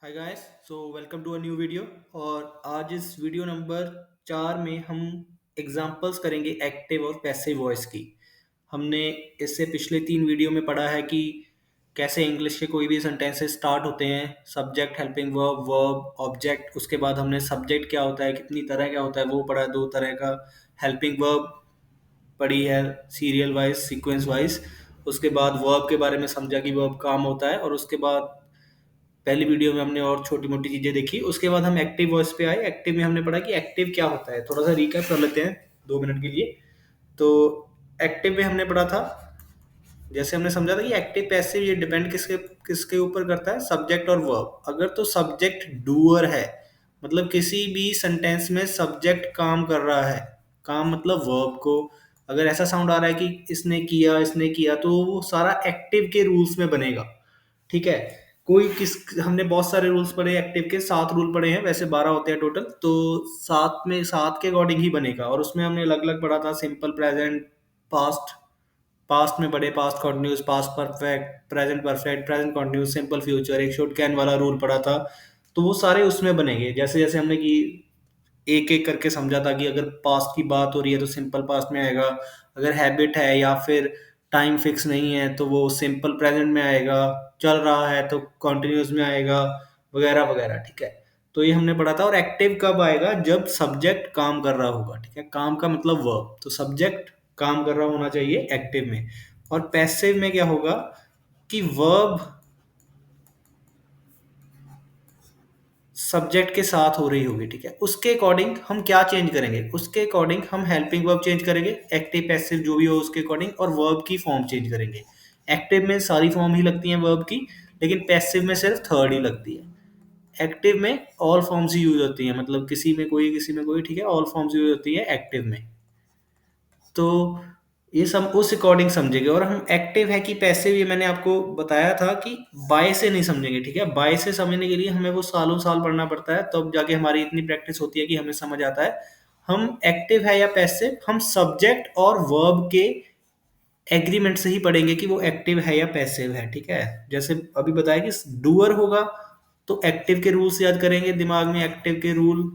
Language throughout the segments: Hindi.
Hi guys welcome to a new video. और आज इस वीडियो नंबर 4 में हम एग्जांपल्स करेंगे एक्टिव और पैसिव वॉइस की। हमने इससे पिछले 3 वीडियो में पढ़ा है कि कैसे इंग्लिश के कोई भी सेंटेंसेस स्टार्ट होते हैं, subject, helping verb, verb, object. उसके बाद हमने सब्जेक्ट क्या होता है, कितनी तरह क्या होता है वो पढ़ा, 2 तरह का। हेल्पिंग वर्ब पढ़ी है सीरियल वाइज, सीक्वेंस वाइज। उसके बाद वर्ब के बारे में समझा कि वर्ब काम होता है, और उसके बाद पहली वीडियो में हमने और छोटी मोटी चीजें देखी। उसके बाद हम एक्टिव वॉइस पे आए। एक्टिव में हमने पढ़ा कि एक्टिव क्या होता है। थोड़ा सा रिकैप कर लेते हैं 2 मिनट के लिए। तो एक्टिव में हमने पढ़ा था, जैसे हमने समझा था कि एक्टिव पैसिव ये डिपेंड किसके किसके ऊपर करता है, सब्जेक्ट और वर्ब। अगर तो सब्जेक्ट डूअर है, मतलब किसी भी सेंटेंस में सब्जेक्ट काम कर रहा है, काम मतलब वर्ब को, अगर ऐसा साउंड आ रहा है कि इसने किया, तो वो सारा एक्टिव के रूल्स में बनेगा। ठीक है। कोई किस हमने बहुत सारे रूल्स पढ़े एक्टिव के, 7 रूल पढ़े हैं, वैसे 12 होते हैं टोटल। तो 7 के अकॉर्डिंग ही बनेगा। और उसमें हमने अलग अलग पढ़ा था, सिंपल, प्रेजेंट, पास्ट। पास्ट में पढ़े past continuous, past perfect, present continuous, simple future, एक शुड कैन वाला रूल पढ़ा था। तो वो सारे उसमें बनेंगे। जैसे जैसे हमने कि एक एक करके समझा था कि अगर पास्ट की बात हो रही है तो सिंपल पास्ट में आएगा, अगर हैबिट है या फिर टाइम फिक्स नहीं है तो वो सिंपल प्रेजेंट में आएगा, चल रहा है तो कॉन्टिन्यूस में आएगा, वगैरह वगैरह। ठीक है। तो ये हमने पढ़ा था। और एक्टिव कब आएगा, जब सब्जेक्ट काम कर रहा होगा। ठीक है। काम का मतलब वर्ब, तो सब्जेक्ट काम कर रहा होना चाहिए एक्टिव में। और पैसिव में क्या होगा कि वर्ब सब्जेक्ट के साथ हो रही होगी। ठीक है। उसके अकॉर्डिंग हम क्या चेंज करेंगे, उसके अकॉर्डिंग हम हेल्पिंग वर्ब चेंज करेंगे, एक्टिव पैसिव जो भी हो उसके अकॉर्डिंग, और वर्ब की फॉर्म चेंज करेंगे। एक्टिव में सारी फॉर्म ही लगती हैं वर्ब की, लेकिन पैसिव में सिर्फ थर्ड ही लगती है। एक्टिव में ऑल फॉर्म्स ही यूज होती हैं, मतलब किसी में कोई किसी में कोई। ठीक है। ऑल फॉर्म्स यूज होती है एक्टिव में। तो ये सब उस अकॉर्डिंग समझेंगे। और हम एक्टिव है कि पैसिव, ये मैंने आपको बताया था कि बाय से नहीं समझेंगे। ठीक है। बाय से समझने के लिए हमें वो सालों साल पढ़ना पड़ता है, तब जाके हमारी इतनी प्रैक्टिस होती है कि हमें समझ आता है। हम एक्टिव है या पैसिव, हम सब्जेक्ट और वर्ब के एग्रीमेंट से ही पढ़ेंगे कि वो एक्टिव है या पैसिव है। ठीक है। जैसे अभी बताया कि डूअर होगा तो एक्टिव के रूल्स याद करेंगे दिमाग में, एक्टिव के रूल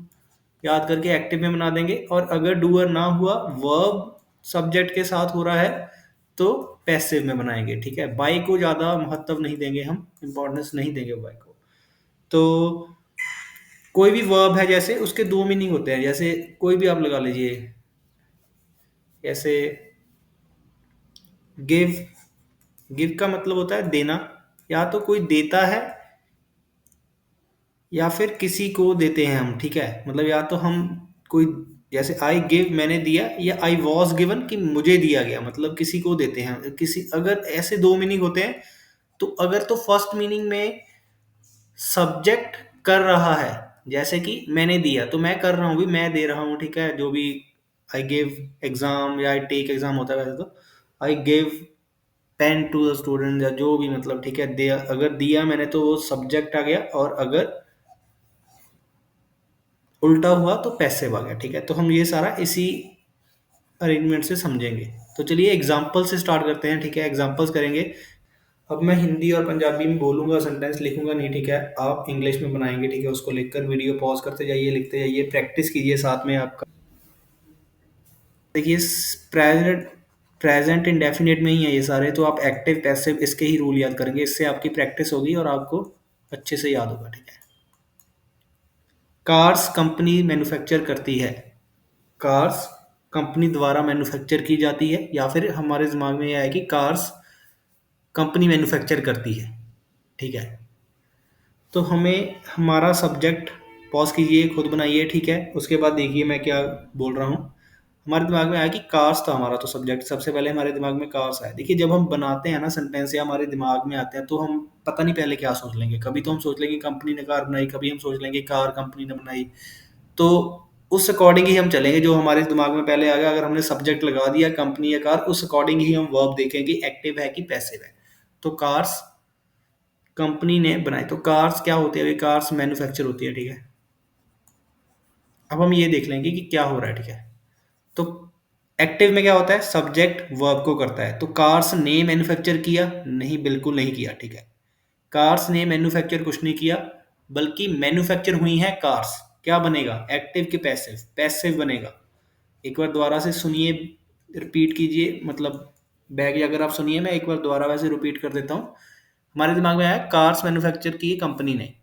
याद करके एक्टिव में बना देंगे। और अगर डूअर ना हुआ, वर्ब सब्जेक्ट के साथ हो रहा है, तो पैसिव में बनाएंगे। ठीक है। बाई को ज्यादा महत्व नहीं देंगे, हम इंपॉर्टेंस नहीं देंगे बाई को। तो कोई भी वर्ब है, जैसे उसके 2 मीनिंग होते हैं। जैसे कोई भी आप लगा लीजिए, जैसे गिव। गिव का मतलब होता है देना। या तो कोई देता है या फिर किसी को देते हैं हम। ठीक है। मतलब या तो हम कोई, जैसे आई गिव मैंने दिया, या आई वॉज गिवन कि मुझे दिया गया, मतलब किसी को देते हैं किसी। अगर ऐसे 2 मीनिंग होते हैं। तो अगर तो फर्स्ट मीनिंग में सब्जेक्ट कर रहा है, जैसे कि मैंने दिया, तो मैं कर रहा हूँ भी, मैं दे रहा हूँ। ठीक है। जो भी आई गिव एग्जाम या आई टेक एग्जाम होता है वैसे तो, I give pen to the student, या जो भी, मतलब। ठीक है। दिया, अगर दिया मैंने तो वो सब्जेक्ट आ गया, और अगर उल्टा हुआ तो पैसिव आ गया। ठीक है। तो हम ये सारा इसी अरेंजमेंट से समझेंगे। तो चलिए एग्जाम्पल से स्टार्ट करते हैं। ठीक है। एग्जाम्पल्स करेंगे। अब मैं हिंदी और पंजाबी में बोलूंगा, सेंटेंस लिखूंगा नहीं। ठीक है। आप इंग्लिश में बनाएंगे। ठीक है। उसको लिखकर वीडियो पॉज करते जाइए, लिखते जाइए, प्रैक्टिस कीजिए साथ में आपका। देखिए, प्रेजेंट प्रेजेंट इंडेफिनिट में ही है ये सारे। तो आप एक्टिव पैसिव इसके ही रूल याद करेंगे, इससे आपकी प्रैक्टिस होगी और आपको अच्छे से याद होगा। ठीक है। कार्स कंपनी मैन्युफैक्चर करती है। कार्स कंपनी द्वारा मैन्युफैक्चर की जाती है, या फिर हमारे दिमाग में यह है कि कार्स कंपनी मैन्युफैक्चर करती है। ठीक है। तो हमें हमारा सब्जेक्ट, पॉज कीजिए, खुद बनाइए। ठीक है। उसके बाद देखिए मैं क्या बोल रहा हूँ। हमारे दिमाग में आया कि कार्स था हमारा तो सब्जेक्ट, सबसे पहले हमारे दिमाग में कार्स आया। देखिए, जब हम बनाते हैं ना सेंटेंस, या हमारे दिमाग में आते हैं, तो हम पता नहीं पहले क्या सोच लेंगे। कभी तो हम सोच लेंगे कंपनी ने कार बनाई, कभी हम सोच लेंगे कार कंपनी ने बनाई। तो उस अकॉर्डिंग ही हम चलेंगे, जो हमारे दिमाग में पहले आ गया। अगर हमने सब्जेक्ट लगा दिया कंपनी या कार, उस अकॉर्डिंग ही हम वर्ब देखेंगे एक्टिव है कि पैसिव है। तो कार्स कंपनी ने बनाई, तो कार्स क्या होती है, कार्स मैन्युफैक्चर होती है। ठीक है। अब हम ये देख लेंगे कि क्या हो रहा है। ठीक है। तो एक्टिव में क्या होता है, सब्जेक्ट वर्ब को करता है। तो कार्स ने मैन्युफैक्चर किया, नहीं, बिल्कुल नहीं किया। ठीक है। कार्स ने मैन्युफैक्चर कुछ नहीं किया। बल्कि मैन्युफैक्चर हुई हैं कार्स। क्या बनेगा? एक्टिव के पैसिव, पैसिव बनेगा। एक बार दोबारा से सुनिए, रिपीट कीजिए, मतलब बैग अगर आप सुनिए, मैं एक बार दोबारा वैसे रिपीट कर देता हूँ। हमारे दिमाग में आया कार्स मैन्युफैक्चर की कंपनी ने।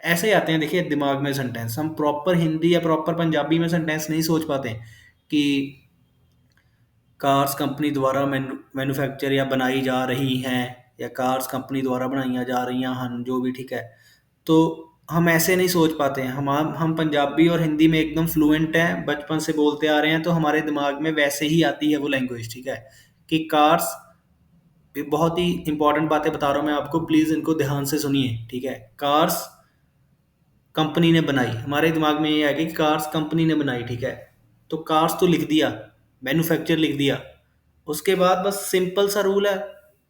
ऐसे ही आते हैं देखिए दिमाग में सेंटेंस, हम प्रॉपर हिंदी या प्रॉपर पंजाबी में सेंटेंस नहीं सोच पाते कि कार्स कंपनी द्वारा मैन्युफैक्चर या बनाई जा रही हैं, या कार्स कंपनी द्वारा बनाई जा रही हैं, जो भी, ठीक है। तो हम ऐसे नहीं सोच पाते हैं। हम पंजाबी और हिंदी में एकदम फ्लुएंट हैं, बचपन से बोलते आ रहे हैं, तो हमारे दिमाग में वैसे ही आती है वो लैंग्वेज, ठीक है। कि कार्स, ये बहुत ही इंपॉर्टेंट बातें बता रहा हूँ मैं आपको, प्लीज़ इनको ध्यान से सुनिए, ठीक है। कार्स कंपनी ने बनाई, हमारे दिमाग में ये है कि कार्स कंपनी ने बनाई, ठीक है। तो कार्स तो लिख दिया, मैन्युफैक्चर लिख दिया, उसके बाद बस सिंपल सा रूल है।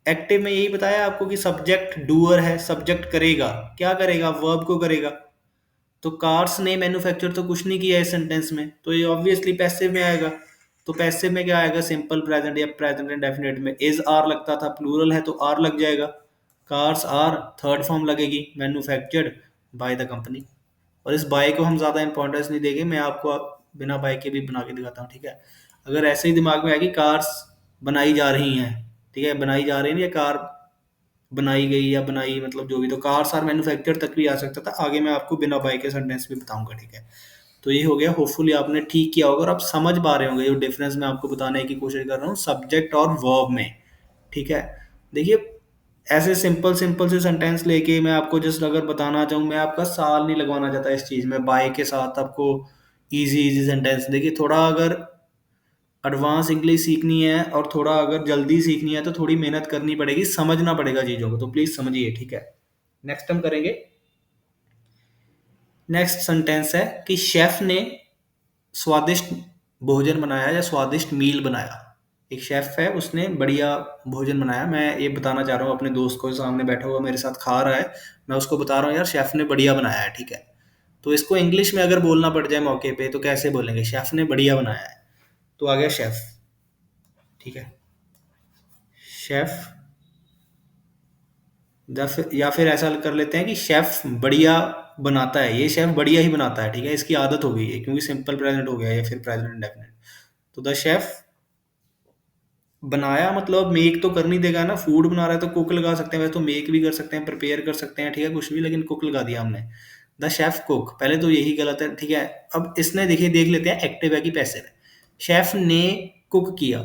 एक्टिव में यही बताया आपको कि सब्जेक्ट डूअर है, सब्जेक्ट करेगा, क्या करेगा? वर्ब को करेगा। तो कार्स ने मैन्युफैक्चर तो कुछ नहीं किया इस सेंटेंस में, तो ये ऑब्वियसली पैसिव में आएगा। तो पैसिव में क्या आएगा? सिंपल प्रेजेंट या प्रेजेंट इंडेफिनिट में इज आर लगता था, प्लूरल है तो आर लग जाएगा। कार्स आर थर्ड फॉर्म लगेगी, मैन्युफैक्चर्ड बाय द कंपनी। और इस बाय को हम ज़्यादा इंपॉर्टेंस नहीं देंगे, मैं आपको बिना बाय के भी बना के दिखाता हूँ, ठीक है। अगर ऐसे ही दिमाग में आएगी कार्स बनाई जा रही हैं, ठीक है, बनाई जा रही है, या कार बनाई गई या बनाई, मतलब जो भी, तो कार्स आर मैन्युफैक्चर तक भी आ सकता था। आगे मैं आपको बिना बाय के सेंटेंस भी बताऊंगा, ठीक है। तो ये हो गया, होपफुली आपने ठीक किया होगा और आप समझ पा रहे होंगे जो डिफरेंस मैं आपको बताने की कोशिश कर रहा हूँ सब्जेक्ट और वर्ब में, ठीक है। देखिए, ऐसे सिंपल सिंपल से सेंटेंस लेके मैं आपको जस्ट अगर बताना चाहूँ, मैं आपका साल नहीं लगवाना चाहता इस चीज़ में, बाय के साथ आपको इजी इजी सेंटेंस। देखिए, थोड़ा अगर एडवांस इंग्लिश सीखनी है और थोड़ा अगर जल्दी सीखनी है तो थोड़ी मेहनत करनी पड़ेगी, समझना पड़ेगा चीज़ों को, तो प्लीज़ समझिए, ठीक है। नेक्स्ट हम करेंगे, नेक्स्ट सेंटेंस है कि शेफ ने स्वादिष्ट भोजन बनाया या स्वादिष्ट मील बनाया। एक शेफ है, उसने बढ़िया भोजन बनाया। मैं ये बताना चाह रहा हूँ अपने दोस्त को, सामने बैठा हुआ मेरे साथ खा रहा है, मैं उसको बता रहा हूँ यार शेफ ने बढ़िया बनाया है, ठीक है। तो इसको इंग्लिश में अगर बोलना पड़ जाए मौके पे तो कैसे बोलेंगे? शेफ ने बढ़िया बनाया है। तो आ गया शेफ, ठीक है। शेफ, या फिर ऐसा कर लेते हैं कि शेफ बढ़िया बनाता है, ये शेफ बढ़िया ही बनाता है, ठीक है। इसकी आदत हो गई है क्योंकि सिंपल प्रेजेंट हो गया या फिर प्रेजेंट इंडेफिनिट। तो द शेफ बनाया, मतलब मेक तो कर नहीं देगा ना, फूड बना रहा है तो कुक लगा सकते हैं, वैसे तो मेक भी कर सकते हैं, प्रिपेयर कर सकते हैं, ठीक है, कुछ भी, लेकिन कुक लगा दिया हमने। द शेफ कुक, पहले तो यही गलत है, ठीक है। अब इसने, देखिए, देख लेते हैं एक्टिव है कि पैसिव है। शेफ ने कुक किया,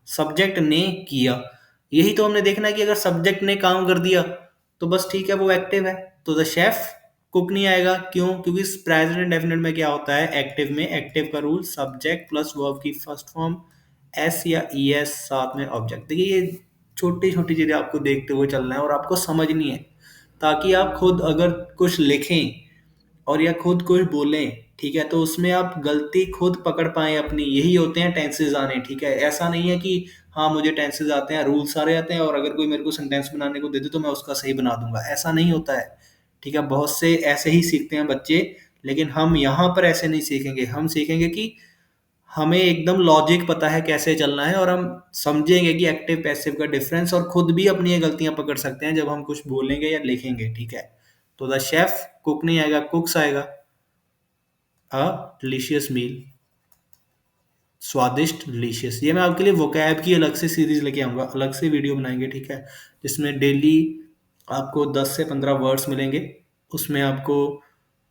सब्जेक्ट ने किया, यही तो हमने देखना है कि अगर सब्जेक्ट ने काम कर दिया तो बस ठीक है, वो एक्टिव है। तो द शेफ कुक नहीं आएगा, क्यों? क्योंकि प्रेजेंट इंडेफिनिट में क्या होता है, एक्टिव में, एक्टिव का रूल सब्जेक्ट प्लस वर्ब की फर्स्ट फॉर्म एस या ई एस साथ में ऑब्जेक्ट। देखिए, ये छोटी छोटी चीज़ें आपको देखते हुए चलना है और आपको समझनी है, ताकि आप खुद अगर कुछ लिखें और या खुद कुछ बोलें, ठीक है, तो उसमें आप गलती खुद पकड़ पाएं अपनी। यही होते हैं टेंसेज आने, ठीक है। ऐसा नहीं है कि हाँ मुझे टेंसेज आते हैं, रूल सारे आते हैं और अगर कोई मेरे को सेंटेंस बनाने को दे दे तो मैं उसका सही बना दूंगा, ऐसा नहीं होता है, ठीक है। बहुत से ऐसे ही सीखते हैं बच्चे, लेकिन हम यहाँ पर ऐसे नहीं सीखेंगे। हम सीखेंगे कि हमें एकदम लॉजिक पता है कैसे चलना है, और हम समझेंगे कि एक्टिव पैसिव का डिफरेंस, और खुद भी अपनी ये गलतियां पकड़ सकते हैं जब हम कुछ बोलेंगे या लिखेंगे, ठीक है। तो द शेफ कुक नहीं आएगा, कुक्स आएगा। अ डिलीशियस मील, स्वादिष्ट डिलीशियस। ये मैं आपके लिए वोकैब की अलग से सीरीज लेके आऊंगा, अलग से वीडियो बनाएंगे, ठीक है, जिसमें डेली आपको 10 से 15 वर्ड्स मिलेंगे। उसमें आपको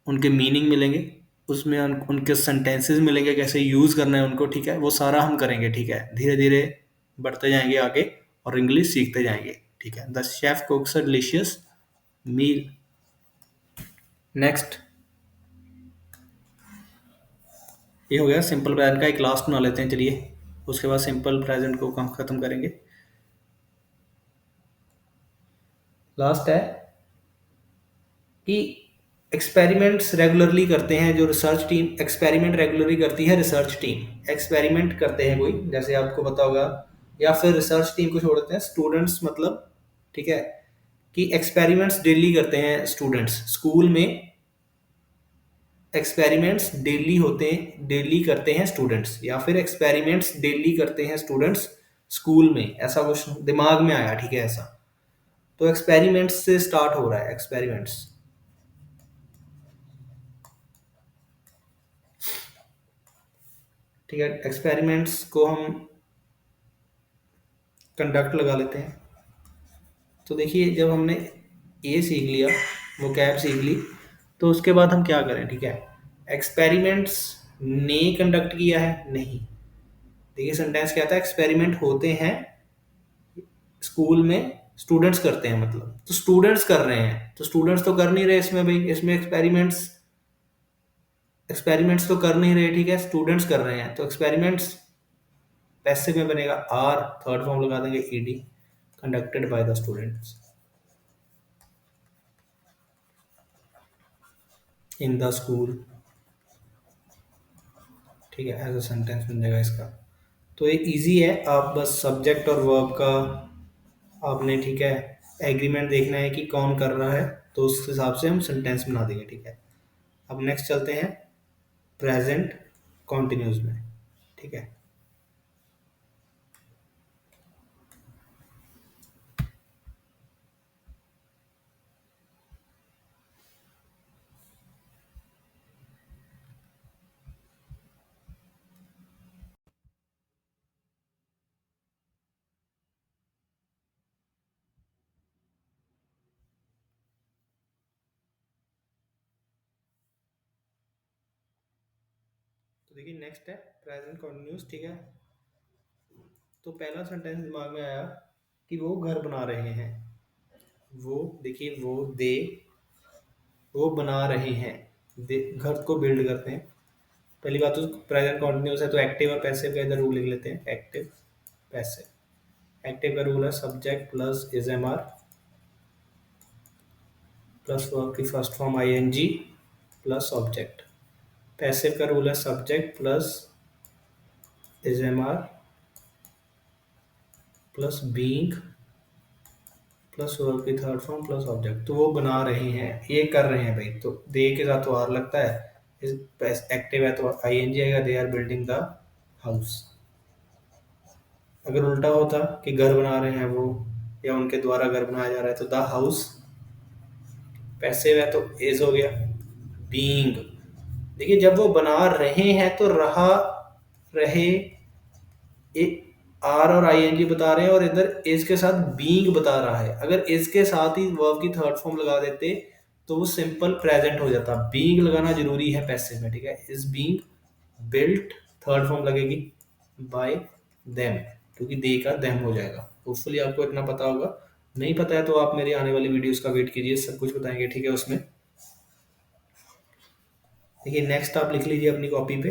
उनके मीनिंग मिलेंगे, उसमें उनके सेंटेंसेस मिलेंगे, कैसे यूज़ करना है उनको, ठीक है। वो सारा हम करेंगे, ठीक है। धीरे धीरे बढ़ते जाएंगे आगे और इंग्लिश सीखते जाएंगे, ठीक है। The chef cooks a delicious meal. Next, ये हो गया सिंपल प्रेजेंट का। एक लास्ट बना लेते हैं, चलिए, उसके बाद सिंपल प्रेजेंट को ख़त्म करेंगे। लास्ट है कि एक्सपेरिमेंट्स रेगुलरली करते हैं जो रिसर्च टीम, एक्सपेरिमेंट रेगुलरली करती है रिसर्च टीम। एक्सपेरिमेंट करते हैं कोई, जैसे आपको पता होगा, या फिर रिसर्च टीम को छोड़ देते हैं, स्टूडेंट्स मतलब, ठीक है, कि एक्सपेरिमेंट्स डेली करते हैं स्टूडेंट्स स्कूल में। एक्सपेरिमेंट्स डेली होते हैं, डेली करते हैं स्टूडेंट्स, या फिर एक्सपेरिमेंट्स डेली करते हैं स्टूडेंट्स स्कूल में, ऐसा कुछ दिमाग में आया, ठीक है, ऐसा। तो एक्सपेरिमेंट्स से स्टार्ट हो रहा है, एक्सपेरिमेंट्स, ठीक है, एक्सपेरिमेंट्स को हम कंडक्ट लगा लेते हैं। तो देखिए, जब हमने ए सीख लिया, वो कैब सीख ली, तो उसके बाद हम क्या करें? ठीक है, एक्सपेरिमेंट्स ने कंडक्ट किया है? नहीं। देखिए, सेंटेंस क्या था? एक्सपेरिमेंट होते हैं स्कूल में, स्टूडेंट्स करते हैं, मतलब तो स्टूडेंट्स कर रहे हैं, तो स्टूडेंट्स तो कर नहीं रहे इसमें भाई, इसमें एक्सपेरिमेंट्स एक्सपेरिमेंट्स तो कर नहीं रहे, ठीक है, स्टूडेंट्स कर रहे हैं, तो एक्सपेरिमेंट्स पैसिव में बनेगा आर, थर्ड फॉर्म लगा देंगे ED, conducted by the students in the school. ठीक है, एज अ सेंटेंस बन जाएगा इसका। तो ये इजी है, आप बस सब्जेक्ट और वर्ब का आपने, ठीक है, एग्रीमेंट देखना है कि कौन कर रहा है, तो उस हिसाब से हम सेंटेंस बना देंगे। ठीक है, अब नेक्स्ट चलते हैं प्रेजेंट कॉन्टिन्यूस में। ठीक है, तो देखिए नेक्स्ट है प्रेजेंट कॉन्टिन्यूस। ठीक है, तो पहला सेंटेंस दिमाग में आया कि वो घर बना रहे हैं। वो, देखिए, वो बना रहे हैं, घर को बिल्ड करते हैं। पहली बात तो प्रेजेंट कॉन्टिन्यूस है, तो एक्टिव और पैसिव का इधर रूल लिख लेते हैं, एक्टिव पैसिव। एक्टिव का रूल है subject plus is am are plus verb की first form I N G plus object. Passive का रूल है subject plus is am are plus being plus verb की थर्ड फॉर्म प्लस ऑब्जेक्ट। तो वो बना रहे हैं, ये कर रहे हैं भाई, तो दे के साथ तो आर लगता है, इस एक्टिव है तो आई एन जी आएगा, they are building the house. अगर उल्टा होता कि घर बना रहे हैं वो, या उनके द्वारा घर बनाया जा रहा है, तो द हाउस पैसिव है तो इज हो गया। बीइंग, देखिए जब वो बना रहे हैं तो रहा, रहे, आर और आई एन जी बता रहे हैं, और इधर इज के साथ बीइंग बता रहा है। अगर इज के साथ ही वर्ब की थर्ड फॉर्म लगा देते तो वो सिंपल प्रेजेंट हो जाता। बीइंग लगाना जरूरी है पैसिव में। ठीक है, is being built, third form लगेगी बाय देम, क्योंकि दे का देम हो जाएगा। होपफुली आपको इतना पता होगा, नहीं पता है तो आप मेरी आने वाली वीडियोस का वेट कीजिए, सब कुछ बताएंगे। ठीक है, उसमें देखिए नेक्स्ट आप लिख लीजिए अपनी कॉपी पे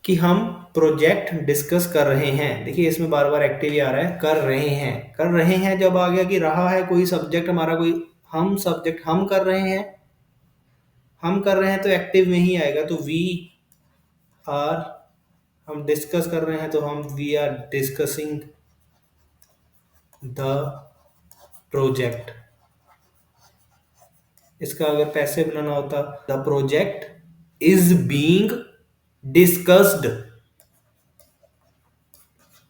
कि हम प्रोजेक्ट डिस्कस कर रहे हैं। देखिए इसमें बार बार एक्टिव ही आ रहा है, कर रहे हैं। कर रहे हैं जब आ गया कि रहा है कोई सब्जेक्ट हमारा, कोई हम सब्जेक्ट, हम कर रहे हैं, हम कर रहे हैं तो एक्टिव में ही आएगा, तो वी आर। हम डिस्कस कर रहे हैं तो हम we are discussing the project. इसका अगर पैसे बनाना होता, the project is being discussed.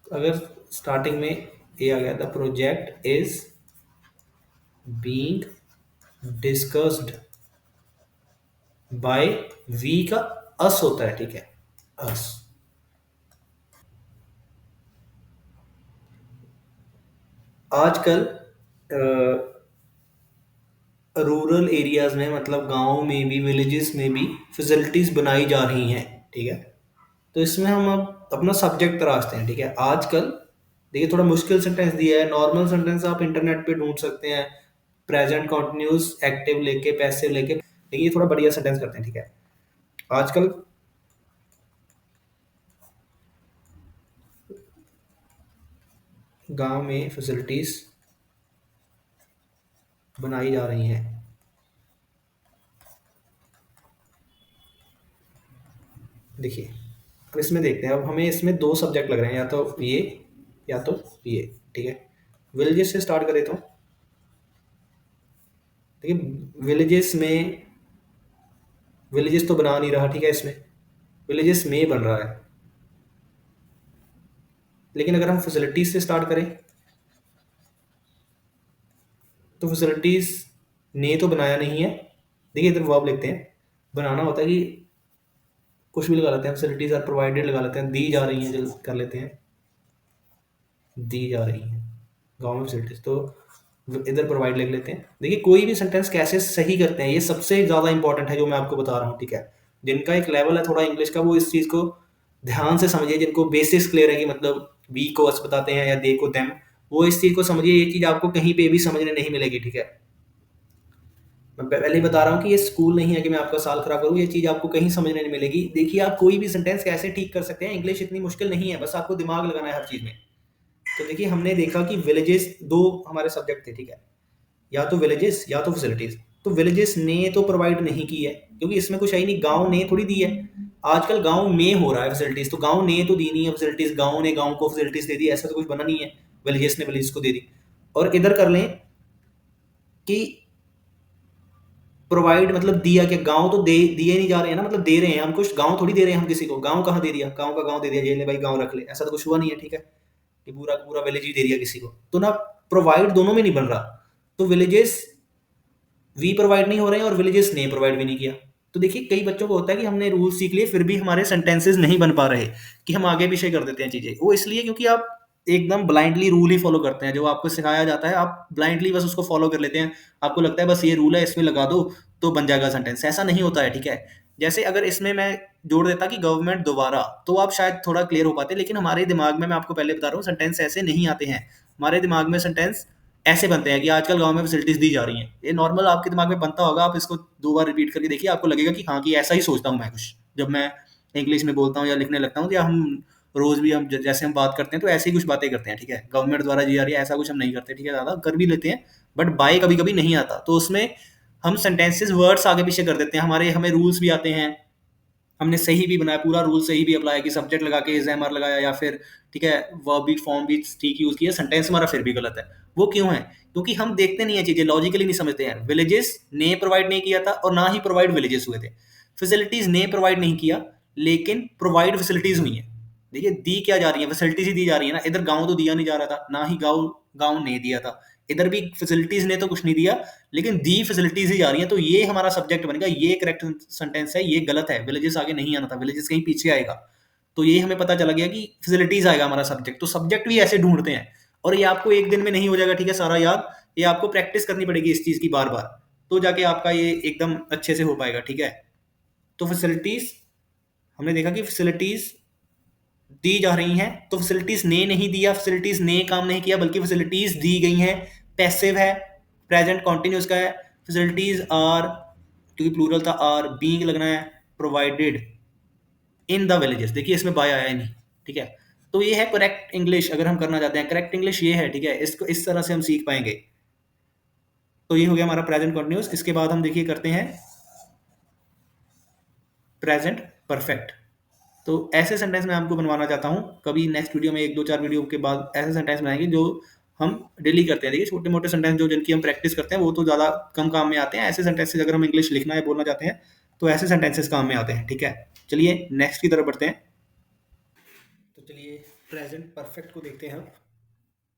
अगर स्टार्टिंग में ए आ गया, the project is being discussed by, we का अस होता है। ठीक है, अस। आजकल रूरल एरियाज में, मतलब गांव में भी, विलेजेस में भी फैसिलिटीज बनाई जा रही हैं। ठीक है, तो इसमें हम अब अपना सब्जेक्ट तराशते हैं। ठीक है, आजकल देखिए थोड़ा मुश्किल सेंटेंस दिया है, नॉर्मल सेंटेंस आप इंटरनेट पे ढूंढ सकते हैं, प्रेजेंट कॉन्टिन्यूस एक्टिव लेके पैसिव लेके, लेकिन ये थोड़ा बढ़िया सेंटेंस करते हैं। ठीक है, आजकल गांव में फैसिलिटीज बनाई जा रही हैं। देखिए अब इसमें देखते हैं, अब हमें इसमें दो सब्जेक्ट लग रहे हैं, या तो ये या तो ये। ठीक है, विलेजेस से स्टार्ट करें तो देखिए विलेजेस तो बना नहीं रहा। ठीक है, इसमें विलेजेस में बन रहा है, लेकिन अगर हम फैसिलिटीज से स्टार्ट करें तो फैसिलिटीज ने तो बनाया नहीं है। देखिए इधर वर्ब लिखते हैं, बनाना होता है कि कुछ भी लगा लेते हैं, फैसिलिटीज आर प्रोवाइडेड लगा लेते हैं, दी जा रही हैं, जल्द कर लेते हैं, दी जा रही हैं गाँव में फैसिलिटीज, तो इधर प्रोवाइड लिख लेते हैं। देखिए कोई भी सेंटेंस कैसे सही करते हैं, ये सबसे ज़्यादा इंपॉर्टेंट है जो मैं आपको बता रहा हूँ, ठीक है। जिनका एक लेवल है थोड़ा इंग्लिश का, वो इस चीज़ को ध्यान से समझिए, जिनको बेसिक्स क्लियर है कि मतलब वी को अस बताते हैं या दे को देम, वो इस चीज़ को समझिए। ये चीज़ आपको कहीं पे भी समझने नहीं मिलेगी, ठीक है। मैं पहले ही बता रहा हूँ कि ये स्कूल नहीं है कि मैं आपका साल खराब करूँ, ये चीज़ आपको कहीं समझने नहीं मिलेगी। देखिए आप कोई भी सेंटेंस कैसे ठीक कर सकते हैं, इंग्लिश इतनी मुश्किल नहीं है, बस आपको दिमाग लगाना है हर चीज़ में। तो देखिए हमने देखा कि विलेजेस दो हमारे सब्जेक्ट थे, ठीक है, या तो विलेजेस या तो फैसिलिटीज। तो विलेजेस ने तो प्रोवाइड नहीं की है, क्योंकि इसमें कुछ है ही नहीं, गांव ने थोड़ी दी है। आजकल गांव में हो रहा है फैसिलिटीज, तो गांव ने तो दी नहीं है फैसिलिटीज, गांव ने गांव को फैसिलिटीज दे दी, ऐसा तो कुछ बना नहीं है। विलेजेस ने विलेजेस को दे दी। और इधर कर लें कि प्रोवाइड मतलब दिया, कि गांव तो दे दिए नहीं जा रहे हैं ना, मतलब दे रहे हैं हम, कुछ गांव थोड़ी दे रहे हैं हम किसी को। गांव कहाँ दे दिया, गांव का गांव दे दिया, ये ले भाई गांव रख ले, ऐसा तो कुछ हुआ नहीं है, ठीक है, कि पूरा पूरा विलेज ही दे दिया किसी को, तो ना प्रोवाइड दोनों में नहीं बन रहा। तो विलेजेस वी प्रोवाइड नहीं हो रहे हैं और विलेजेस ने प्रोवाइड भी नहीं किया। तो देखिए कई बच्चों को होता है कि हमने रूल सीख लिए फिर भी हमारे सेंटेंसेस नहीं बन पा रहे, कि हम आगे पीछे कर देते हैं चीजें। वो इसलिए क्योंकि आप एकदम ब्लाइंडली रूल ही फॉलो करते हैं, जो आपको सिखाया जाता है आप ब्लाइंडली बस उसको फॉलो कर लेते हैं। आपको लगता है बस ये रूल है, इसमें लगा दो तो बन जाएगा सेंटेंस, ऐसा नहीं होता है, ठीक है। जैसे अगर इसमें मैं जोड़ देता कि गवर्नमेंट दोबारा, तो आप शायद थोड़ा क्लियर हो पाते, लेकिन हमारे दिमाग में, मैं आपको पहले बता रहा हूँ, सेंटेंस ऐसे नहीं आते हैं। हमारे दिमाग में सेंटेंस ऐसे बनते हैं कि आजकल गाँव में फैसिलिटीज़ दी जा रही हैं। ये नॉर्मल आपके दिमाग में बनता होगा, आप इसको 2 बार रिपीट करके देखिए, आपको लगेगा कि हाँ, कि ऐसा ही सोचता हूँ मैं कुछ। जब मैं इंग्लिश में बोलता हूँ या लिखने लगता हूँ, या हम रोज़ भी हम ज जैसे हम बात करते हैं, तो ऐसे ही कुछ बातें करते हैं, ठीक है। गवर्नमेंट द्वारा दी जा रही है, ऐसा कुछ हम नहीं करते, ठीक है, ज़्यादा कर भी लेते हैं, बट बाय कभी-कभी नहीं आता। तो उसमें हम सेंटेंसेस वर्ड्स आगे पीछे कर देते हैं, हमारे हमें रूल्स भी आते हैं, हमने सही भी बनाया, पूरा रूल सही भी अप्लाई कि सब्जेक्ट लगा के इज एम आर लगाया, या फिर ठीक है वर्ब भी फॉर्म भी ठीक यूज किया, सेंटेंस हमारा फिर भी गलत है। वो क्यों है? क्योंकि हम देखते नहीं है चीजें, लॉजिकली नहीं समझते हैं। विलेजेस ने प्रोवाइड नहीं किया था और ना ही प्रोवाइड विलेजेस हुए थे। फैसिलिटीज ने प्रोवाइड नहीं किया, लेकिन प्रोवाइड फैसिलिटीज हुई हैं। देखिए दी क्या जा रही है, फैसिलिटीज ही दी जा रही है ना। इधर गाँव तो दिया नहीं जा रहा था, ना ही गाँव गाँव ने दिया था। इधर भी फैसिलिटीज ने तो कुछ नहीं दिया, लेकिन दी फैसिलिटीज ही जा रही हैं। तो ये हमारा सब्जेक्ट बनेगा, ये करेक्ट सेंटेंस है, ये गलत है। विलेजेस आगे नहीं आना था, विलेजेस कहीं पीछे आएगा। तो ये हमें पता चला गया कि फैसिलिटीज आएगा हमारा सब्जेक्ट। तो सब्जेक्ट भी ऐसे ढूंढते हैं, और ये आपको एक दिन में नहीं हो जाएगा, ठीक है, सारा याद। ये आपको प्रैक्टिस करनी पड़ेगी इस चीज की बार बार, तो जाके आपका ये एकदम अच्छे से हो पाएगा, ठीक है। तो फैसिलिटीज, हमने देखा कि फैसिलिटीज दी जा रही हैं, तो फैसिलिटीज ने नहीं दिया, फैसिलिटीज ने काम नहीं किया, बल्कि फैसिलिटीज दी गई हैं। पैसिव है, प्रेजेंट कॉन्टिन्यूस का है। फैसिलिटीज आर, क्योंकि प्लूरल था, आर बीइंग लगना है, प्रोवाइडेड इन द विलेजेस। देखिए इसमें बाय आया ही नहीं, ठीक है। तो ये है करेक्ट इंग्लिश, अगर हम करना चाहते हैं करेक्ट इंग्लिश ये है, ठीक है। इसको इस तरह से हम सीख पाएंगे। तो ये हो गया हमारा प्रेजेंट कॉन्टिन्यूस। इसके बाद हम देखिए करते हैं प्रेजेंट परफेक्ट। तो ऐसे सेंटेंस मैं आपको बनवाना चाहता हूँ। कभी नेक्स्ट वीडियो में 1 2 4 वीडियो के बाद ऐसे सेंटेंस बनाएंगे जो हम डेली करते हैं। देखिए छोटे मोटे सेंटेंस जो जिनकी हम प्रैक्टिस करते हैं वो तो ज़्यादा कम काम में आते हैं। ऐसे सेंटेंसेस अगर हम इंग्लिश लिखना या बोलना चाहते हैं तो ऐसे सेंटेंसेस काम में आते हैं, ठीक है। चलिए नेक्स्ट की तरफ बढ़ते हैं। तो चलिए प्रेजेंट परफेक्ट को देखते हैं हम।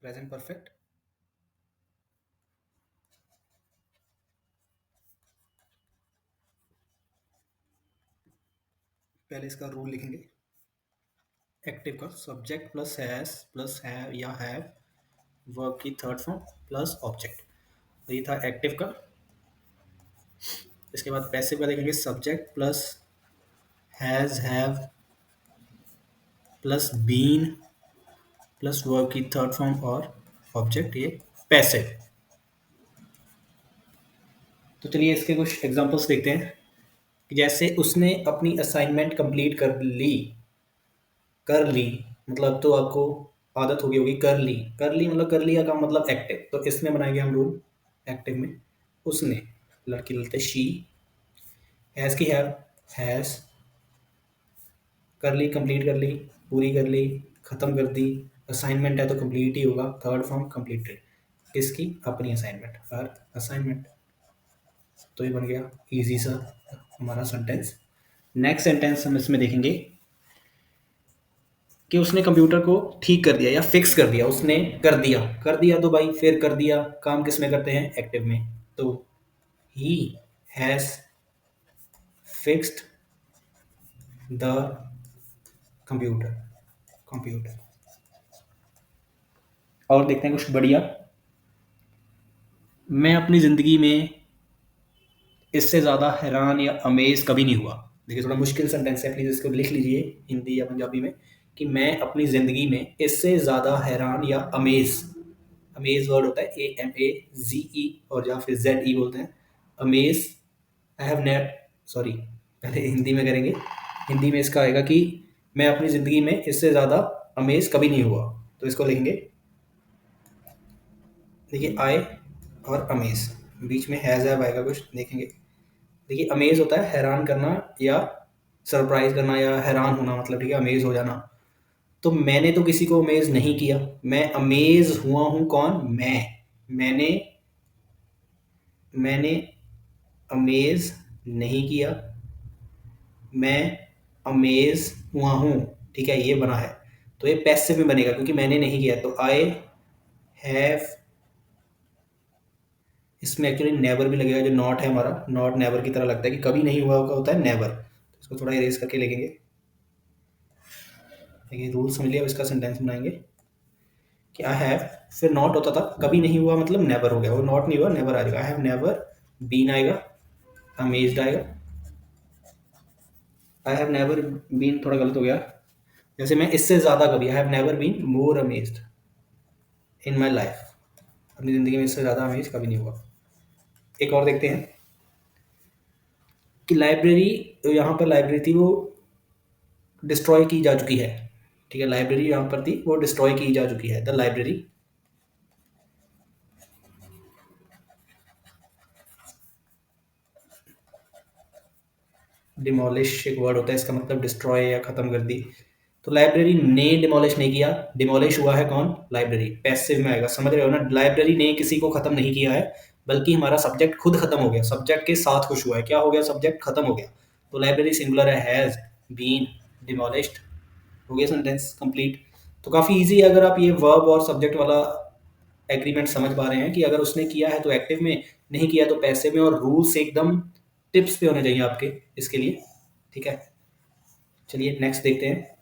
प्रेजेंट परफेक्ट, पहले इसका रूल लिखेंगे। एक्टिव का सब्जेक्ट प्लस हैव या हैव, वर्ब की थर्ड फॉर्म प्लस ऑब्जेक्ट। तो ये था एक्टिव का। इसके बाद पैसिव का देखेंगे, subject plus has have plus been plus verb की थर्ड फॉर्म और ऑब्जेक्ट, ये पैसिव। तो चलिए इसके कुछ एग्जांपल्स देखते हैं कि जैसे उसने अपनी असाइनमेंट कंप्लीट कर ली, मतलब तो आपको आदत हो गई होगी, कर ली मतलब कर लिया का मतलब एक्टिव। तो इसमें बनाएंगे हम रूल एक्टिव में। उसने, लड़की बोलते शी, हैज़ की हैज़, कर ली कंप्लीट कर ली, पूरी कर ली, ख़त्म कर दी। असाइनमेंट है तो कंप्लीट ही होगा, थर्ड फॉर्म कंप्लीटेड। किसकी? अपनी असाइनमेंट, हर असाइनमेंट। तो ये बन गया इजी सा हमारा सेंटेंस। नेक्स्ट सेंटेंस हम इसमें देखेंगे कि उसने कंप्यूटर को ठीक कर दिया या फिक्स कर दिया। उसने कर दिया तो भाई फिर कर दिया काम किस में करते हैं? एक्टिव में। तो he has fixed the computer. Computer. और देखते हैं कुछ बढ़िया। मैं अपनी ज़िंदगी में इससे ज़्यादा हैरान या अमेज़ कभी नहीं हुआ। देखिए थोड़ा मुश्किल सेंटेंस है, प्लीज़ इसको लिख लीजिए हिंदी या पंजाबी में कि मैं अपनी ज़िंदगी में इससे ज़्यादा हैरान या अमेज़। अमेज़ वर्ड होता है AMAZE और या फिर ZE बोलते हैं। Amaze. I have naive sorry, पहले हिंदी में करेंगे। हिंदी में इसका आएगा कि मैं अपनी ज़िंदगी में इससे ज़्यादा अमेज़ कभी नहीं हुआ। तो इसको लिखेंगे, देखिए आई और अमेज़, बीच में हैज़ हैव आएगा कुछ, देखेंगे। देखिए अमेज़ होता है हैरान करना या सरप्राइज़ करना या हैरान होना, मतलब ठीक है, अमेज़ हो जाना। तो मैंने तो किसी को अमेज़ नहीं किया, मैं अमेज़ हुआ हूँ कौन? मैंने मैंने अमेज़ नहीं किया, मैं अमेज़ हुआ हूँ, ठीक है, ये बना है। तो ये पैसिव में बनेगा क्योंकि मैंने नहीं किया, तो आई हैव, इसमें एक्चुअली नेवर भी लगेगा, जो नॉट है हमारा, नॉट नेवर की तरह लगता है कि कभी नहीं हुआ होता है नेवर। तो इसको थोड़ा इरेज करके लिखेंगे। देखिए रूल समझ लिया, अब इसका सेंटेंस बनाएंगे कि आई हैव, फिर नॉट होता था, कभी नहीं हुआ मतलब नेवर हो गया, वो नॉट नहीं हुआ नेवर आ जाएगा। आई हैव नेवर बीन आएगा, अमेज्ड आएगा। आई हैव नेवर बीन थोड़ा गलत हो गया, जैसे मैं इससे ज़्यादा कभी, I have never been more amazed in my life, अपनी ज़िंदगी में इससे ज़्यादा अमेज कभी नहीं हुआ। एक और देखते हैं कि लाइब्रेरी, तो यहाँ पर लाइब्रेरी थी वो डिस्ट्रॉय की जा चुकी है, ठीक है, लाइब्रेरी यहाँ पर थी वो डिस्ट्रॉय की जा चुकी है, द लाइब्रेरी। डिमोलिश एक वर्ड होता है, इसका मतलब डिस्ट्रॉय या खत्म कर दी। तो लाइब्रेरी ने डिमोलिश नहीं किया, डिमोलिश हुआ है कौन? लाइब्रेरी। पैसिव में आएगा, समझ रहे हो ना, लाइब्रेरी ने किसी को खत्म नहीं किया है, बल्कि हमारा सब्जेक्ट खुद खत्म हो गया, सब्जेक्ट के साथ कुछ हुआ है, क्या हो गया? सब्जेक्ट खत्म हो गया। तो लाइब्रेरी सिंगुलर है, हैज बीन डिमोलिश्ड। हो गया सेंटेंस कंप्लीट। तो काफ़ी इजी है, अगर आप ये वर्ब और सब्जेक्ट वाला एग्रीमेंट समझ पा रहे हैं कि अगर उसने किया है तो एक्टिव में, नहीं किया तो पैसिव में, और रूल्स एकदम टिप्स पे होने चाहिए आपके इसके लिए, ठीक है। चलिए नेक्स्ट देखते हैं।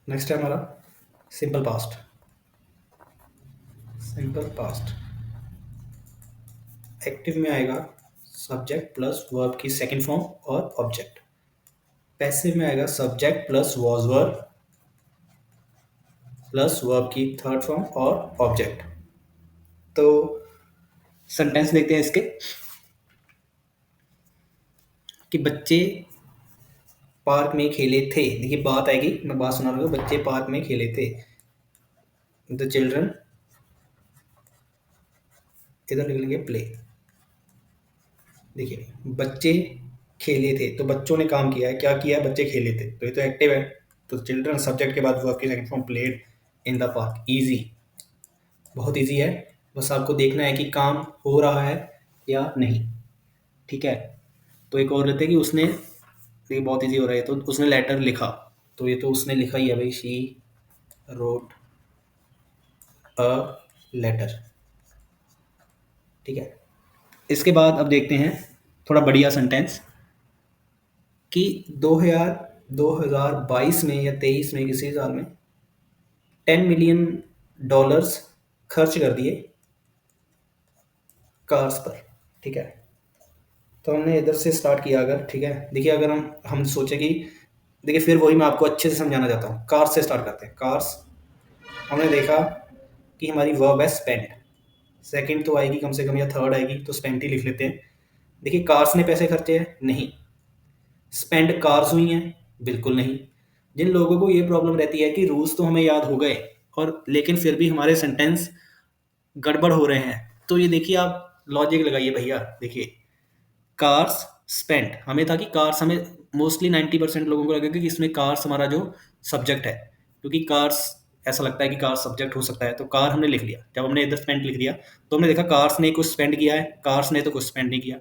नेक्स्ट है हमारा simple past. Simple past active में आएगा सब्जेक्ट प्लस वर्ब की सेकंड फॉर्म और ऑब्जेक्ट। पैसिव में आएगा subject plus was verb plus verb की थर्ड फॉर्म और ऑब्जेक्ट। तो सेंटेंस देखते हैं इसके कि बच्चे पार्क में खेले थे। देखिए बात आएगी, मैं बात सुना रहा हूँ, बच्चे पार्क में खेले थे, द चिल्ड्रन, इधर लिख लेंगे प्ले। देखिए बच्चे खेले थे, तो बच्चों ने काम किया है, क्या किया है? बच्चे खेले थे, तो ये तो एक्टिव है। तो चिल्ड्रन सब्जेक्ट के बाद वर्ब की second form played in the park. Easy, बहुत इजी है, बस आपको देखना है कि काम हो रहा है या नहीं, ठीक है। तो एक और लेते हैं कि उसने, देखिए बहुत इजी हो रहा है, तो उसने लेटर लिखा, तो ये तो उसने लिखा ही है भाई, शी रोट अ लेटर, ठीक है। इसके बाद अब देखते हैं थोड़ा बढ़िया सेंटेंस कि 2022 में या 23 में, किसी साल में $10 मिलियन खर्च कर दिए कार्स पर, ठीक है। तो हमने इधर से स्टार्ट किया अगर, ठीक है, देखिए अगर हम सोचे कि, देखिए फिर वही मैं आपको अच्छे से समझाना चाहता हूँ। कार्स से स्टार्ट करते हैं। कार्स, हमने देखा कि हमारी वर्ब है स्पेंड, सेकंड तो आएगी कम से कम या थर्ड आएगी, तो स्पेंड ही लिख लेते हैं। देखिए कार्स ने पैसे खर्चे हैं, नहीं। स्पेंड कार्स हुई हैं, बिल्कुल नहीं। जिन लोगों को ये प्रॉब्लम रहती है कि रूल्स तो हमें याद हो गए और लेकिन फिर भी हमारे सेंटेंस गड़बड़ हो रहे हैं, तो ये देखिए आप लॉजिक लगाइए भैया। देखिए कार्स स्पेंट, हमें था कि कार्स, हमें मोस्टली 90% लोगों को लगेगा कि इसमें कार्स हमारा जो सब्जेक्ट है, क्योंकि कार्स ऐसा लगता है कि कार सब्जेक्ट हो सकता है, तो कार हमने लिख लिया। जब हमने इधर स्पेंड लिख दिया तो हमने देखा कार्स ने कुछ स्पेंड किया है, कार्स ने तो कुछ स्पेंड नहीं किया।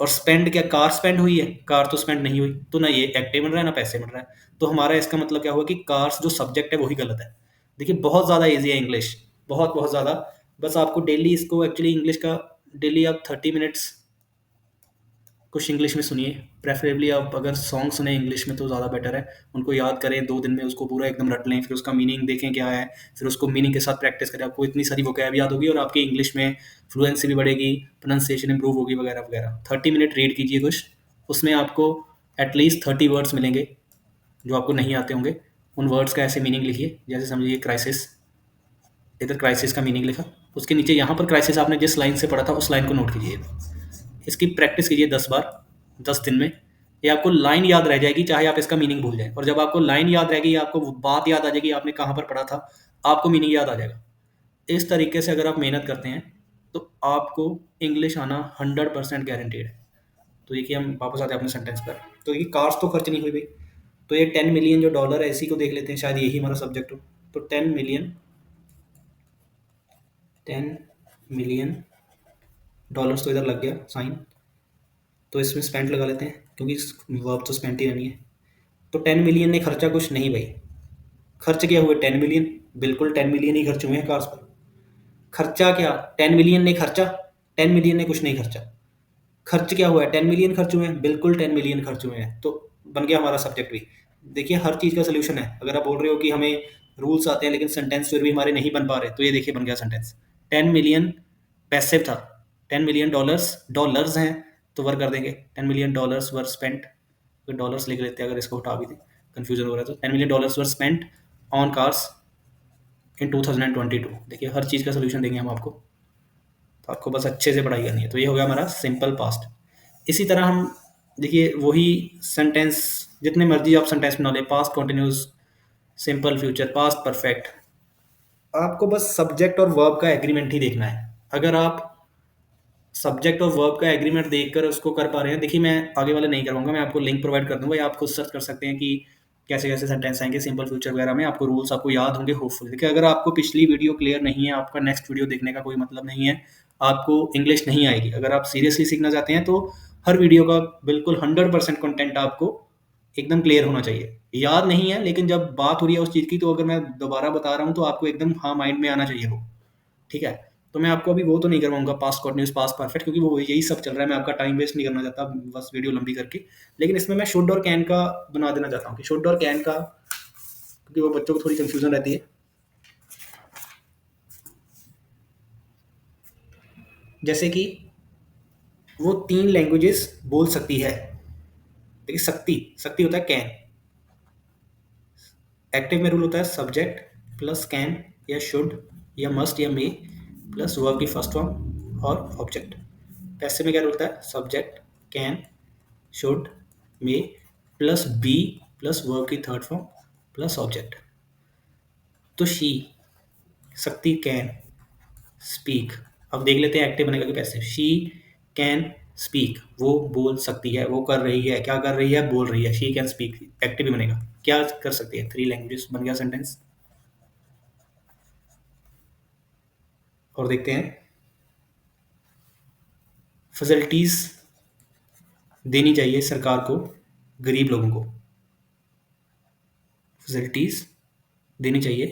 और स्पेंड क्या, कार स्पेंड हुई है, कार तो स्पेंड नहीं हुई, तो ना ये एक्टिव बन रहा है ना पैसे बन रहा है। तो हमारा इसका मतलब क्या हुआ कि कार्स जो सब्जेक्ट है वही गलत है। देखिए बहुत ज़्यादा ईज़ी है इंग्लिश, बहुत बहुत ज़्यादा। बस आपको डेली इसको एक्चुअली इंग्लिश का डेली आप 30 मिनट्स कुछ इंग्लिश में सुनिए। प्रेफरेबली आप अगर सॉन्ग सुने इंग्लिश में तो ज़्यादा बेटर है। उनको याद करें 2 दिन में, उसको पूरा एकदम रट लें, फिर उसका मीनिंग देखें क्या है, फिर उसको मीनिंग के साथ प्रैक्टिस करें। आपको इतनी सारी वोकैब याद होगी और आपकी इंग्लिश में फ्लुएंसी भी बढ़ेगी, प्रोनाउंसिएशन इंप्रूव होगी वगैरह वगैरह। 30 मिनट रीड कीजिए कुछ, उसमें आपको एटलीस्ट 30 वर्ड्स मिलेंगे जो आपको नहीं आते होंगे। उन वर्ड्स का ऐसे मीनिंग लिखिए, जैसे समझिए क्राइसिस, इधर क्राइसिस का मीनिंग लिखा, उसके नीचे यहाँ पर क्राइसिस आपने जिस लाइन से पढ़ा था उस लाइन को नोट कीजिए। इसकी प्रैक्टिस कीजिए 10 बार 10 दिन में। ये आपको लाइन याद रह जाएगी, चाहे आप इसका मीनिंग भूल जाएं। और जब आपको लाइन याद रहेगी, आपको वो बात याद आ जाएगी आपने कहाँ पर पढ़ा था, आपको मीनिंग याद आ जाएगा। इस तरीके से अगर आप मेहनत करते हैं तो आपको इंग्लिश आना 100% गारंटीड है। तो देखिए हम वापस आते हैं अपने सेंटेंस पर। तो ये कार्स तो खर्च नहीं हुई भाई, तो ये 10 मिलियन जो डॉलर है इसी को देख लेते हैं, शायद यही हमारा सब्जेक्ट हो। तो 10 मिलियन डॉलर्स तो इधर लग गया साइन, तो इसमें स्पेंट लगा लेते हैं क्योंकि वर्ब तो स्पेंट ही रहनी है। तो 10 मिलियन ने खर्चा कुछ नहीं भाई। खर्च क्या हुए 10 मिलियन, बिल्कुल 10 मिलियन ही खर्च हुए हैं कार्स पर। खर्चा क्या 10 मिलियन ने खर्चा, 10 मिलियन ने कुछ नहीं खर्चा। खर्च क्या हुआ है 10 मिलियन खर्च हुए हैं, बिल्कुल 10 मिलियन खर्च हुए हैं। तो बन गया हमारा सब्जेक्ट भी। देखिए हर चीज़ का सोल्यूशन है। अगर आप बोल रहे हो कि हमें रूल्स आते हैं लेकिन सेंटेंस फिर भी हमारे नहीं बन पा रहे, तो ये देखिए बन गया सेंटेंस। 10 मिलियन पैसिव था, 10 मिलियन डॉलर्स हैं तो वर कर देंगे 10 मिलियन डॉलर्स वर स्पेंट। तो डॉलर्स लिख लेते हैं, अगर इसको हटा भी दें कन्फ्यूजन हो रहा है तो। 10 million dollars were spent on cars in 2022। देखिए हर चीज़ का सोल्यूशन देंगे हम आपको, तो आपको बस अच्छे से पढ़ाई करनी है। तो ये हो गया हमारा सिंपल पास्ट। इसी तरह हम देखिए वही सेंटेंस, जितने मर्जी आप सेंटेंस बना ले, past continuous, simple future, past perfect, आपको बस सब्जेक्ट और वर्ब का एग्रीमेंट ही देखना है। अगर आप सब्जेक्ट और वर्ब का एग्रीमेंट देखकर उसको कर पा रहे हैं, देखिए मैं आगे वाले नहीं करवाऊंगा, मैं आपको लिंक प्रोवाइड कर दूंगा या आप खुद सर्च कर सकते हैं कि कैसे कैसे सेंटेंस आएंगे सिंपल फ्यूचर वगैरह में। आपको रूल्स आपको याद होंगे होपफुल। देखिए अगर आपको पिछली वीडियो क्लियर नहीं है, आपका नेक्स्ट वीडियो देखने का कोई मतलब नहीं है, आपको इंग्लिश नहीं आएगी। अगर आप सीरियसली सीखना चाहते हैं तो हर वीडियो का बिल्कुल 100% कंटेंट आपको एकदम क्लियर होना चाहिए। याद नहीं है लेकिन जब बात हो रही है उस चीज़ की, तो अगर मैं दोबारा बता रहा हूँ तो आपको एकदम हाँ माइंड में आना चाहिए वो, ठीक है। तो मैं आपको अभी वो तो नहीं करवाऊंगा पास्ट कंटिन्यूस पास्ट परफेक्ट, क्योंकि वो यही सब चल रहा है, मैं आपका टाइम वेस्ट नहीं करना चाहता बस वीडियो लंबी करके। लेकिन इसमें मैं शुड और कैन का बना देना चाहता हूँ कि शुड और कैन का, क्योंकि वो बच्चों को थोड़ी कंफ्यूजन रहती है। जैसे कि वो 3 लैंग्वेजेस बोल सकती है। देखिए शक्ति, शक्ति होता है कैन। एक्टिव में रूल होता है सब्जेक्ट प्लस कैन या शुड या मस्ट या मे प्लस वर्ब की फर्स्ट फॉर्म और ऑब्जेक्ट। पैसिव में क्या रूल होता है subject can should may plus be plus verb की थर्ड फॉर्म प्लस ऑब्जेक्ट। तो शी, शक्ति कैन स्पीक। अब देख लेते हैं एक्टिव बनेगा कि पैसिव। शी कैन स्पीक, वो बोल सकती है, वो कर रही है, क्या कर रही है बोल रही है। शी कैन स्पीक एक्टिव भी बनेगा। क्या कर सकती है 3 लैंग्वेजेस, बन गया सेंटेंस। और देखते हैं फैसिलिटीज देनी चाहिए सरकार को गरीब लोगों को। फैसिलिटीज देनी चाहिए,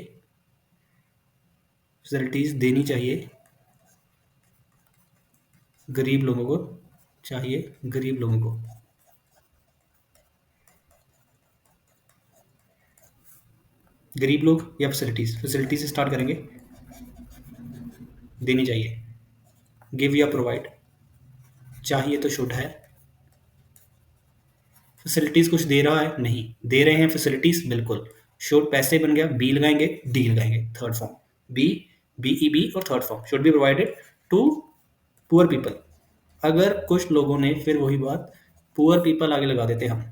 फैसिलिटीज देनी चाहिए गरीब लोगों को, चाहिए गरीब लोगों को। गरीब लोग या फैसिलिटीज, फैसिलिटीज से स्टार्ट करेंगे। देनी चाहिए, गिव या प्रोवाइड, चाहिए तो शुड है। फैसिलिटीज कुछ दे रहा है, नहीं दे रहे हैं फैसिलिटीज बिल्कुल। शुड पैसे बन गया, बी लगाएंगे डी लगाएंगे third form, B be B और third form should be provided to poor people. अगर कुछ लोगों ने, फिर वही बात, पुअर पीपल आगे लगा देते हम,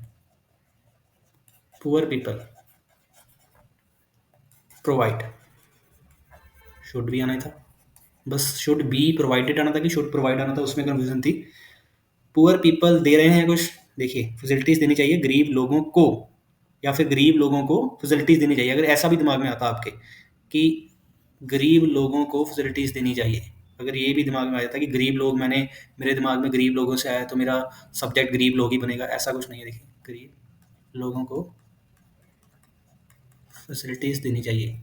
पुअर पीपल प्रोवाइड, शुड भी आना था, बस शुड बी प्रोवाइडेड आना था कि शुड प्रोवाइड आना था, उसमें कंफ्यूजन थी। पुअर पीपल दे रहे हैं कुछ, देखिए फैसिलिटीज देनी चाहिए गरीब लोगों को, या फिर गरीब लोगों को फैसिलिटीज देनी चाहिए। अगर ऐसा भी दिमाग में आता आपके कि गरीब लोगों को फैसिलिटीज देनी चाहिए, अगर ये भी दिमाग में आ जाता कि गरीब लोग, मैंने मेरे दिमाग में गरीब लोगों से आया तो मेरा सब्जेक्ट गरीब लोग ही बनेगा, ऐसा कुछ नहीं है। देखिए गरीब लोगों को फैसिलिटीज देनी चाहिए,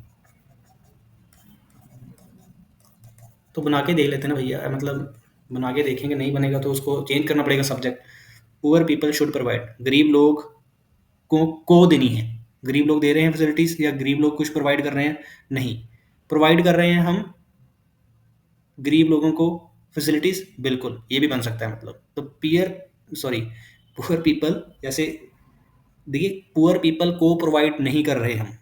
तो बना के देख लेते हैं ना भैया, मतलब बना के देखेंगे, नहीं बनेगा तो उसको चेंज करना पड़ेगा subject. Poor people should provide, गरीब लोग को देनी है। गरीब लोग दे रहे हैं फैसिलिटीज या गरीब लोग कुछ प्रोवाइड कर रहे हैं? नहीं, प्रोवाइड कर रहे हैं हम गरीब लोगों को फैसिलिटीज, बिल्कुल ये भी बन सकता है। मतलब तो पुअर पीपल, जैसे देखिए पुअर पीपल को प्रोवाइड नहीं कर रहे हम,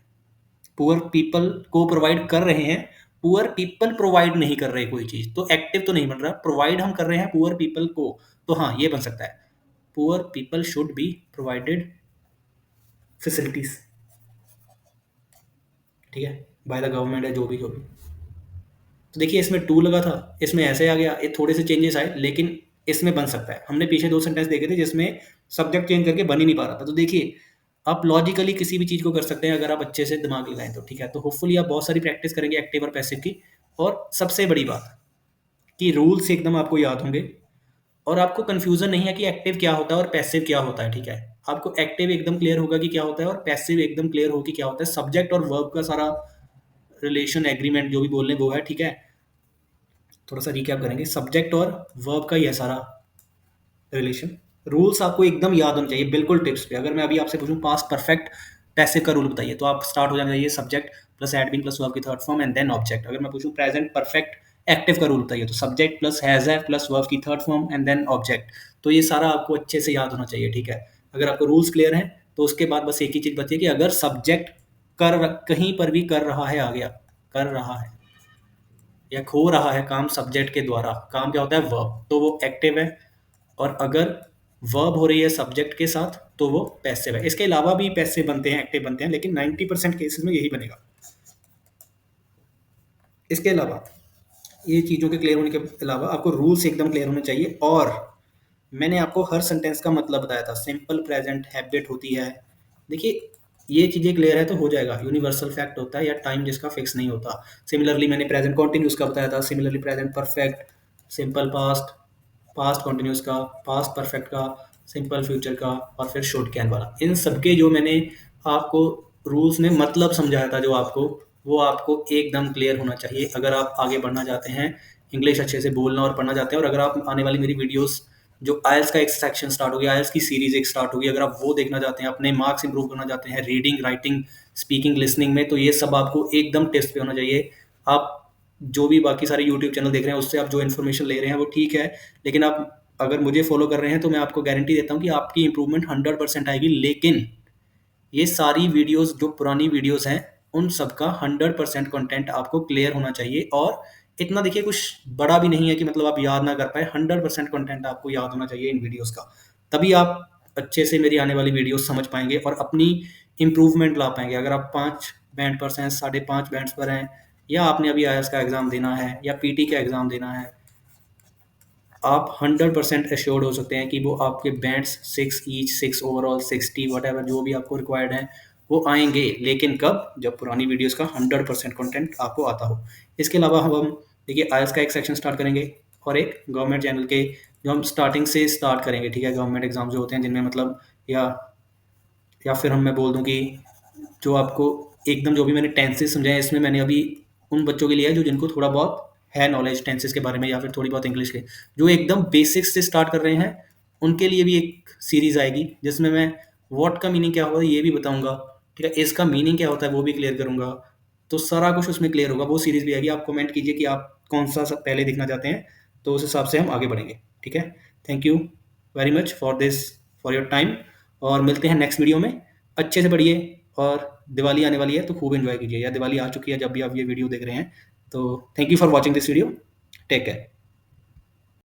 पुअर पीपल को प्रोवाइड कर रहे हैं, पुअर पीपल प्रोवाइड नहीं कर रहे कोई चीज, तो एक्टिव तो नहीं बन रहा, प्रोवाइड हम कर रहे हैं पुअर पीपल को, तो हाँ ये बन सकता है। Poor people should be provided facilities, ठीक है, बाय द गवर्नमेंट है, जो भी। तो देखिए इसमें टू लगा था, इसमें ऐसे आ गया, ये थोड़े से चेंजेस आए, लेकिन इसमें बन सकता है। हमने पीछे 2 सेंटेंस देखे थे जिसमें सब्जेक्ट चेंज करके बन ही नहीं पा रहा था। तो देखिए आप लॉजिकली किसी भी चीज़ को कर सकते हैं अगर आप अच्छे से दिमाग लगाएं तो, ठीक है। तो होपफुली आप बहुत सारी प्रैक्टिस करेंगे एक्टिव और पैसिव की। और सबसे बड़ी बात कि रूल्स एकदम आपको याद होंगे, और आपको कन्फ्यूजन नहीं है कि एक्टिव क्या होता है और पैसिव क्या होता है, ठीक है। आपको एक्टिव एकदम क्लियर होगा कि क्या होता है, और पैसिव एकदम क्लियर होगा कि क्या होता है। सब्जेक्ट और वर्ब का सारा रिलेशन, एग्रीमेंट जो भी बोल रहे हैं वो है, ठीक है। थोड़ा सा रिकैप करेंगे, सब्जेक्ट और वर्ब का यह सारा रिलेशन। रूल्स आपको एकदम याद होने चाहिए, बिल्कुल टिप्स पे। अगर मैं अभी आपसे पूछूं पास्ट परफेक्ट पैसिव का रूल बताइए, तो आप स्टार्ट हो जाना चाहिए subject plus had been plus verb की third form and then object. अगर मैं पूछूं प्रेजेंट परफेक्ट एक्टिव का रूल बताइए, तो सब्जेक्ट प्लस हैज है प्लस वर्ब की third form and then object. तो ये सारा आपको अच्छे से याद होना चाहिए, ठीक है। अगर आपको रूल्स क्लियर हैं तो उसके बाद बस एक ही चीज बची है कि अगर सब्जेक्ट कहीं पर भी कर रहा है, आ गया कर रहा है या खो रहा है काम सब्जेक्ट के द्वारा, काम क्या होता है वर्ब, तो वो एक्टिव है। और अगर वर्ब हो रही है सब्जेक्ट के साथ तो वो पैसिव है। इसके अलावा भी पैसिव बनते हैं, एक्टिव बनते हैं, लेकिन 90% केसेस में यही बनेगा। इसके अलावा ये चीज़ों के क्लियर होने के अलावा आपको रूल्स एकदम क्लियर होने चाहिए। और मैंने आपको हर सेंटेंस का मतलब बताया था, सिंपल प्रेजेंट हैबिट होती है। देखिए ये चीज़ें क्लियर है तो हो जाएगा। यूनिवर्सल फैक्ट होता है या टाइम जिसका फिक्स नहीं होता। सिमिलरली मैंने प्रेजेंट कॉन्टिन्यूस का बताया था, similarly present perfect, simple past, past continuous का, पास्ट परफेक्ट का, सिंपल फ्यूचर का, और फिर शॉर्ट कैन वाला। इन सबके जो मैंने आपको रूल्स में मतलब समझाया था जो आपको, वो आपको एकदम क्लियर होना चाहिए अगर आप आगे बढ़ना चाहते हैं, इंग्लिश अच्छे से बोलना और पढ़ना चाहते हैं। और अगर आप आने वाली मेरी वीडियोस, जो आयल्स का एक सेक्शन स्टार्ट हो गया, आयल्स की सीरीज एक स्टार्ट होगी, अगर आप वो देखना चाहते हैं, अपने मार्क्स इंप्रूव करना चाहते हैं रीडिंग, राइटिंग, स्पीकिंग, लिसनिंग में, तो ये सब आपको एकदम टेस्ट पे होना चाहिए। आप जो भी बाकी सारे यूट्यूब चैनल देख रहे हैं उससे आप जो इन्फॉर्मेशन ले रहे हैं वो ठीक है, लेकिन आप अगर मुझे फॉलो कर रहे हैं तो मैं आपको गारंटी देता हूँ कि आपकी इंप्रूवमेंट 100% आएगी। लेकिन ये सारी वीडियोस जो पुरानी वीडियोस हैं उन सब का 100% कंटेंट आपको क्लियर होना चाहिए। और इतना देखिए कुछ बड़ा भी नहीं है कि मतलब आप याद ना कर पाए, 100% कंटेंट आपको याद होना चाहिए इन वीडियोस का। तभी आप अच्छे से मेरी आने वाली वीडियोस समझ पाएंगे और अपनी इम्प्रूवमेंट ला पाएंगे। अगर आप 5 बैंड पर हैं, 5.5 बैंड्स पर हैं, या आपने अभी आईएएस का एग्ज़ाम देना है या पीटी का एग्ज़ाम देना है, आप 100% एश्योर्ड हो सकते हैं कि वो आपके बैंड्स 6 ईच, 6 ओवरऑल, 60 वट जो भी आपको रिक्वायर्ड है वो आएंगे। लेकिन कब? जब पुरानी वीडियोस का 100% कंटेंट आपको आता हो। इसके अलावा हम देखिए आईएएस का एक सेक्शन स्टार्ट करेंगे और एक गवर्नमेंट चैनल के जो हम स्टार्टिंग से स्टार्ट करेंगे, ठीक है। गवर्नमेंट एग्जाम जो होते हैं जिनमें मतलब या फिर हम मैं बोल दूं कि जो आपको एकदम जो भी मैंने टेंसेस समझाए, इसमें मैंने अभी उन बच्चों के लिए है जो जिनको थोड़ा बहुत है नॉलेज टेंसेस के बारे में या फिर थोड़ी बहुत इंग्लिश के, जो एकदम बेसिक्स से स्टार्ट कर रहे हैं, उनके लिए भी एक सीरीज आएगी जिसमें मैं व्हाट का मीनिंग क्या होता है ये भी बताऊंगा, ठीक है। इसका मीनिंग क्या होता है वो भी क्लियर करूंगा। तो सारा कुछ उसमें क्लियर होगा, वो सीरीज भी आएगी। आप कमेंट कीजिए कि आप कौन सा सब पहले देखना चाहते हैं, तो उस हिसाब से हम आगे बढ़ेंगे, ठीक है। Thank you very much for your time, और मिलते हैं नेक्स्ट वीडियो में। अच्छे से पढ़िए, और दिवाली आने वाली है तो खूब एंजॉय कीजिए, या दिवाली आ चुकी है जब भी आप ये वीडियो देख रहे हैं। तो thank you for watching this video, take care.